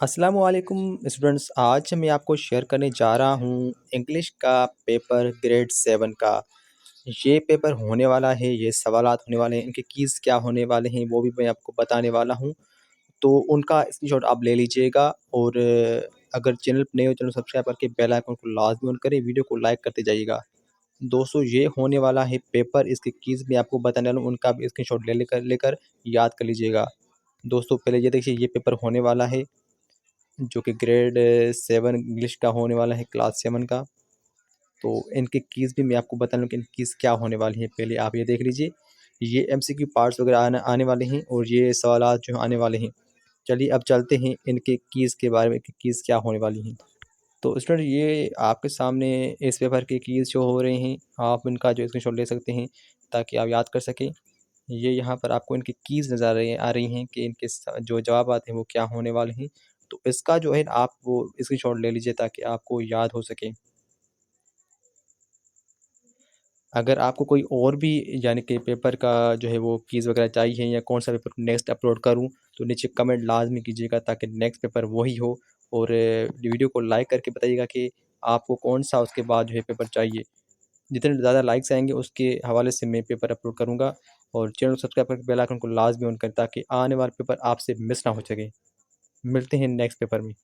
अस्सलामुअलैकुम स्टूडेंट्स, आज मैं आपको शेयर करने जा रहा हूँ इंग्लिश का पेपर ग्रेड 7 का। ये पेपर होने वाला है, ये सवालात होने वाले हैं, इनके कीज़ क्या होने वाले हैं वो भी मैं आपको बताने वाला हूँ। तो उनका स्क्रीनशॉट आप ले लीजिएगा और अगर चैनल पे नए हो चैनल सब्सक्राइब करके बेल आइकन को लाज़मी ऑन करें, वीडियो को लाइक करते जाइएगा। दोस्तों ये होने वाला है पेपर, इसके कीज़ मैं आपको बताने वाला हूँ, उनका भी स्क्रीनशॉट लेकर लेकर याद कर लीजिएगा। दोस्तों पहले ये देखिए, ये पेपर होने वाला है जो कि ग्रेड 7 इंग्लिश का होने वाला है, क्लास 7 का। तो इनके कीज़ भी मैं आपको बता दूँ कि इनकी कीज़ क्या होने वाली है। पहले आप ये देख लीजिए, ये एमसीक्यू पार्ट्स वगैरह आने वाले हैं और ये सवालात जो आने वाले हैं। चलिए अब चलते हैं इनके कीज़ के बारे में कि कीज़ क्या होने वाली हैं। तो स्टूडेंट ये आपके सामने इस पेपर के कीज़ शो हो रहे हैं, आप इनका जो स्क्रीनशॉट ले सकते हैं ताकि आप याद कर सकें। ये यहाँ पर आपको इनकी कीज़ नज़र आ रही हैं कि इनके जो जवाबात हैं वो क्या होने वाले हैं। तो इसका जो है आप वो स्क्रीनशॉट ले लीजिए ताकि आपको याद हो सके। अगर आपको कोई और भी यानी कि पेपर का जो है वो कीज़ वगैरह चाहिए या कौन सा पेपर नेक्स्ट अपलोड करूँ, तो नीचे कमेंट लाज़मी कीजिएगा ताकि नेक्स्ट पेपर वही हो। और वीडियो को लाइक करके बताइएगा कि आपको कौन-सा उसके बाद जो है पेपर चाहिए। जितने ज़्यादा लाइक्स आएँगे उसके हवाले से मैं पेपर अपलोड करूँगा। और चैनल को सब्सक्राइब करके बेल आइकन को लाज़मी ऑन करें ताकि आने वाला पेपर आपसे मिस ना हो सके। मिलते हैं नेक्स्ट पेपर में।